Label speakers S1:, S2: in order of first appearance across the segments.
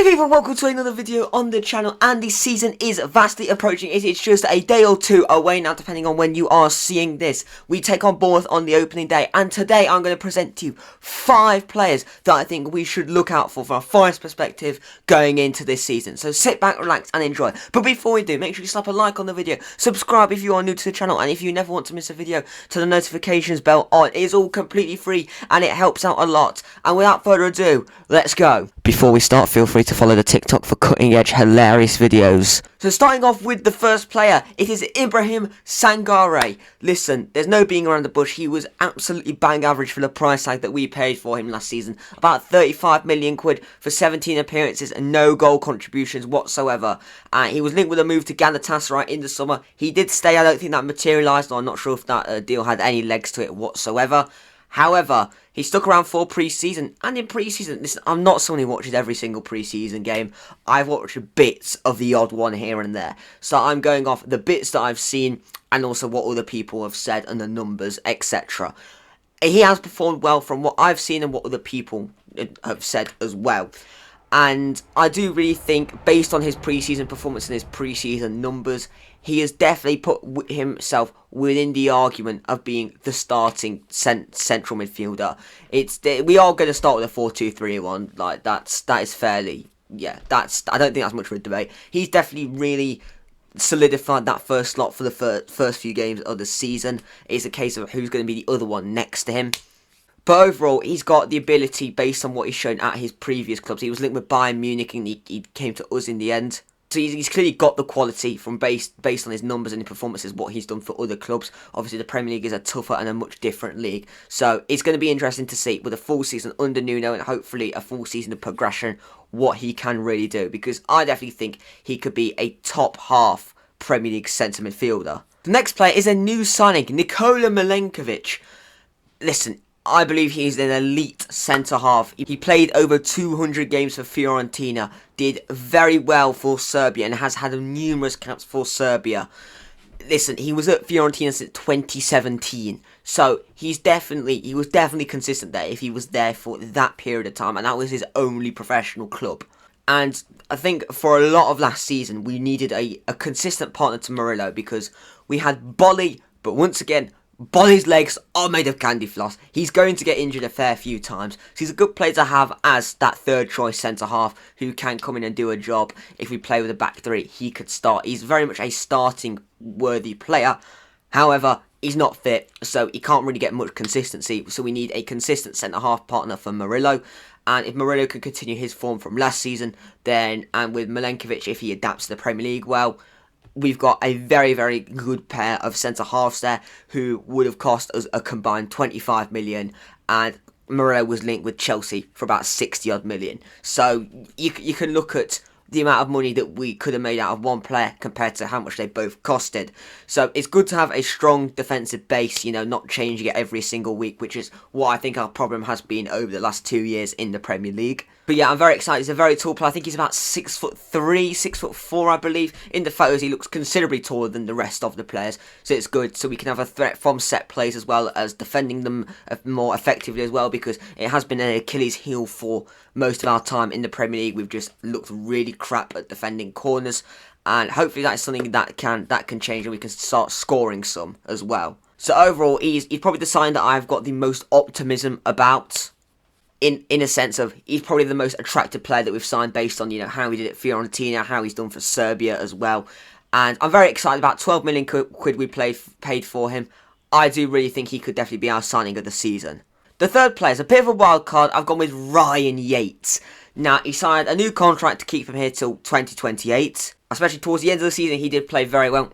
S1: Hi people, welcome to another video on the channel, and the season is vastly approaching. It's just a day or two away now, depending on when you are seeing this. We take on Bournemouth on the opening day, and today I'm going to present to you 5 players that I think we should look out for from a Forest perspective going into this season. So sit back, relax and enjoy. But before we do, make sure you slap a like on the video, subscribe if you are new to the channel, and if you never want to miss a video, turn the notifications bell on. It is all completely free and it helps out a lot. And without further ado, let's go. Before we start, feel free to follow the TikTok for cutting edge hilarious videos. So starting off with the first player, it is Ibrahim Sangare. Listen, there's no being around the bush. He was absolutely bang average for the price tag that we paid for him last season. About 35 million quid for 17 appearances and no goal contributions whatsoever. He was linked with a move to Galatasaray in the summer. He did stay. I don't think that materialised, or I'm not sure if that deal had any legs to it whatsoever. However, he stuck around for pre-season, and in pre-season, listen, I'm not someone who watches every single pre-season game. I've watched bits of the odd one here and there. So I'm going off the bits that I've seen, and also what other people have said, and the numbers, etc. He has performed well from what I've seen and what other people have said as well. And I do really think, based on his pre-season performance and his pre-season numbers, he has definitely put himself within the argument of being the starting central midfielder. We are going to start with a 4-2-3-1. Like that is fairly, yeah. I don't think that's much of a debate. He's definitely really solidified that first slot for the first few games of the season. It's a case of who's going to be the other one next to him. But overall, he's got the ability based on what he's shown at his previous clubs. He was linked with Bayern Munich and he came to us in the end. So he's clearly got the quality from based on his numbers and his performances, what he's done for other clubs. Obviously, the Premier League is a tougher and a much different league. So it's going to be interesting to see with a full season under Nuno and hopefully a full season of progression what he can really do. Because I definitely think he could be a top half Premier League centre midfielder. The next player is a new signing, Nikola Milenkovic. Listen, I believe he's an elite centre-half. He played over 200 games for Fiorentina, did very well for Serbia, and has had numerous caps for Serbia. Listen, he was at Fiorentina since 2017, so he was definitely consistent there if he was there for that period of time, and that was his only professional club. And I think for a lot of last season, we needed a consistent partner to Murillo, because we had Bolly, but once again, Bolly's legs are made of candy floss. He's going to get injured a fair few times. So he's a good player to have as that third choice centre-half who can come in and do a job. If we play with a back three, he could start. He's very much a starting worthy player. However, he's not fit, so he can't really get much consistency. So we need a consistent centre-half partner for Murillo. And if Murillo can continue his form from last season, then, and with Milenkovic, if he adapts to the Premier League well, we've got a very, very good pair of centre-halves there who would have cost us a combined 25 million, and Murillo was linked with Chelsea for about 60-odd million. So you can look at the amount of money that we could have made out of one player compared to how much they both costed. So it's good to have a strong defensive base, you know, not changing it every single week, which is what I think our problem has been over the last 2 years in the Premier League. But yeah, I'm very excited. He's a very tall player. I think he's about 6'3", 6'4", I believe. In the photos, he looks considerably taller than the rest of the players. So it's good. So we can have a threat from set plays as well as defending them more effectively as well, because it has been an Achilles heel for most of our time in the Premier League. We've just looked really crap at defending corners. And hopefully that's something that can change and we can start scoring some as well. So overall, he's probably the sign that I've got the most optimism about. In a sense of, he's probably the most attractive player that we've signed based on, you know, how he did at Fiorentina, how he's done for Serbia as well. And I'm very excited about 12 million quid we paid for him. I do really think he could definitely be our signing of the season. The third player is a bit of a wild card. I've gone with Ryan Yates. Now, he signed a new contract to keep him here till 2028. Especially towards the end of the season, he did play very well.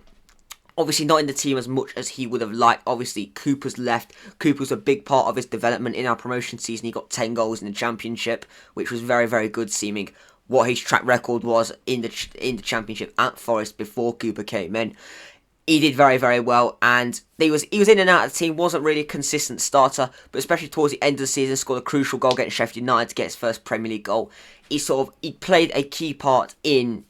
S1: Obviously not in the team as much as he would have liked. Obviously, Cooper's left. Cooper's a big part of his development in our promotion season. He got 10 goals in the Championship, which was very, very good, seeming what his track record was in the Championship at Forest before Cooper came in. He did very, very well, and he was in and out of the team, wasn't really a consistent starter, but especially towards the end of the season, scored a crucial goal against Sheffield United to get his first Premier League goal. He played a key part in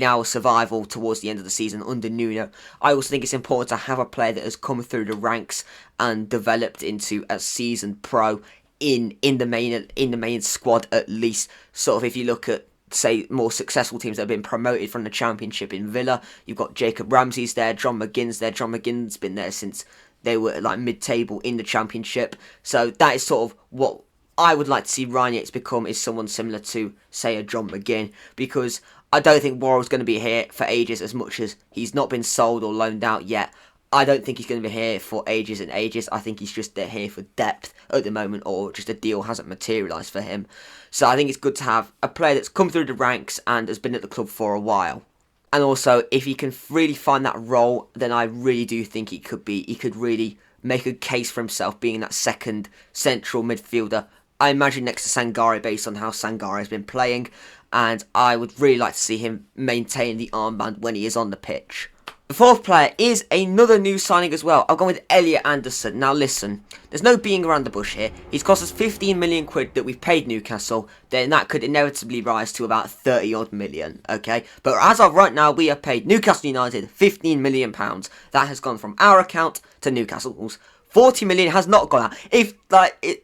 S1: our survival towards the end of the season under Nuno. I also think it's important to have a player that has come through the ranks and developed into a seasoned pro in the main squad at least. Sort of if you look at say, more successful teams that have been promoted from the Championship in Villa. You've got Jacob Ramsey's there, John McGinn's there. John McGinn's been there since they were like mid-table in the Championship. So that is sort of what I would like to see Ryan Yates become, is someone similar to, say, a John McGinn, because I don't think Worrell's going to be here for ages, as much as he's not been sold or loaned out yet. I don't think he's going to be here for ages and ages. I think he's just here for depth at the moment, or just a deal hasn't materialised for him. So I think it's good to have a player that's come through the ranks and has been at the club for a while. And also, if he can really find that role, then I really do think he could really make a case for himself being that second central midfielder. I imagine next to Sangare, based on how Sangare has been playing, and I would really like to see him maintain the armband when he is on the pitch. The fourth player is another new signing as well. I've gone with Elliot Anderson. Now listen, there's no beating around the bush here. He's cost us 15 million quid that we've paid Newcastle. Then that could inevitably rise to about 30 odd million, okay? But as of right now, we have paid Newcastle United 15 million pounds. That has gone from our account to Newcastle's. 40 million has not gone out. If, like,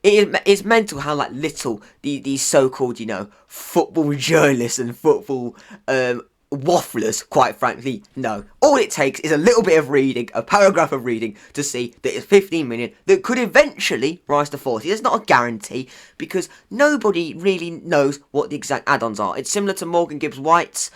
S1: it's mental how, like, little these so-called, you know, football journalists and football wafflers, quite frankly, know. All it takes is a little bit of reading, a paragraph of reading, to see that it's 15 million that could eventually rise to 40. There's not a guarantee, because nobody really knows what the exact add-ons are. It's similar to Morgan Gibbs-White's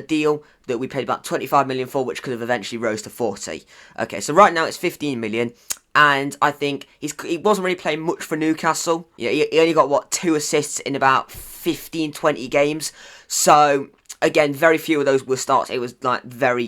S1: deal that we paid about 25 million for, which could have eventually rose to 40. Okay, so right now it's 15 million. And I think he wasn't really playing much for Newcastle. Yeah, he only got, 2 assists in about 15, 20 games. So, again, very few of those were starts. It was, like, very,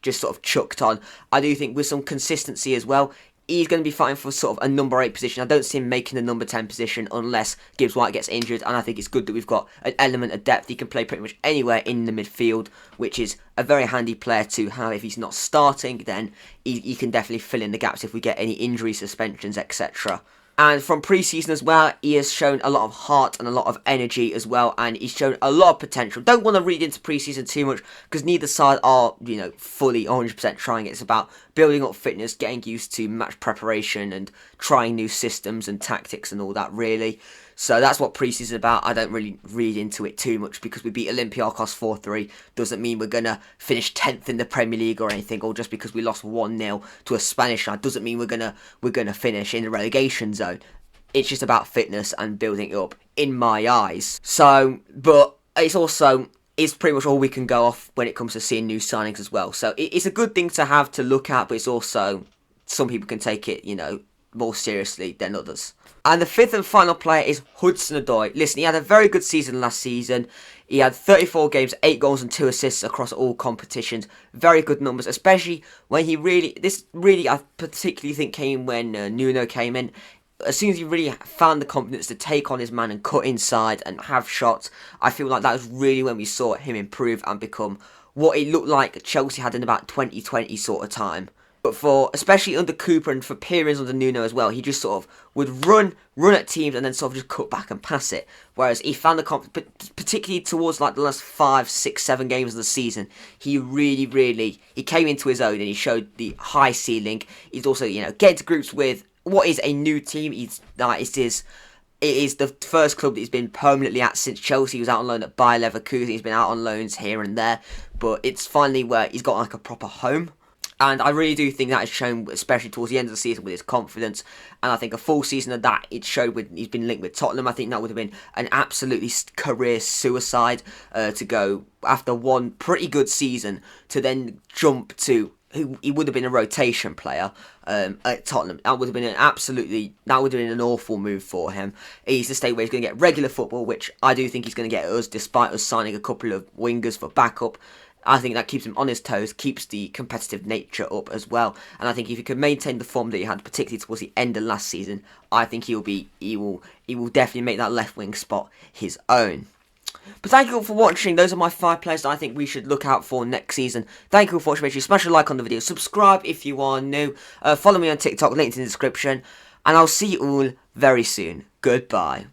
S1: just sort of chucked on. I do think with some consistency as well, he's going to be fighting for sort of a number 8 position. I don't see him making the number 10 position unless Gibbs-White gets injured, and I think it's good that we've got an element of depth. He can play pretty much anywhere in the midfield, which is a very handy player to have. If he's not starting, then he can definitely fill in the gaps if we get any injury, suspensions, etc. And from pre-season as well, he has shown a lot of heart and a lot of energy as well, and he's shown a lot of potential. Don't want to read into pre-season too much, because neither side are, fully 100% trying it. It's about building up fitness, getting used to match preparation, and trying new systems and tactics and all that, really. So that's what pre-season is about. I don't really read into it too much, because we beat Olympiacos 4-3 doesn't mean we're going to finish 10th in the Premier League or anything, or just because we lost 1-0 to a Spanish side doesn't mean we're going to finish in the relegation zone. It's just about fitness and building it up, in my eyes. So, but it's pretty much all we can go off when it comes to seeing new signings as well. So it's a good thing to have to look at, but it's also, some people can take it, more seriously than others. And the fifth and final player is Hudson-Odoi. Listen, he had a very good season last season. He had 34 games, 8 goals and 2 assists across all competitions. Very good numbers, especially when I particularly think came when Nuno came in. As soon as he really found the confidence to take on his man and cut inside and have shots, I feel like that was really when we saw him improve and become what it looked like Chelsea had in about 2020 sort of time. But especially under Cooper and for periods under Nuno as well, he just sort of would run at teams and then sort of just cut back and pass it. Whereas he found the confidence, particularly towards like the last 5, 6, 7 games of the season, he really came into his own and he showed the high ceiling. He's also, getting to groups with what is a new team. It is the first club that he's been permanently at since Chelsea. He was out on loan at Bayer Leverkusen. He's been out on loans here and there, but it's finally where he's got like a proper home. And I really do think that has shown, especially towards the end of the season, with his confidence. And I think a full season of that, it showed when he's been linked with Tottenham. I think that would have been an absolutely career suicide to go after one pretty good season to then jump to he would have been a rotation player at Tottenham. That would have been an awful move for him. He's to stay where he's going to get regular football, which I do think he's going to get us, despite us signing a couple of wingers for backup. I think that keeps him on his toes, keeps the competitive nature up as well. And I think if he can maintain the form that he had, particularly towards the end of last season, I think he will definitely make that left wing spot his own. But thank you all for watching. Those are my 5 players that I think we should look out for next season. Thank you all for watching. Make sure you smash a like on the video. Subscribe if you are new. Follow me on TikTok, linked in the description. And I'll see you all very soon. Goodbye.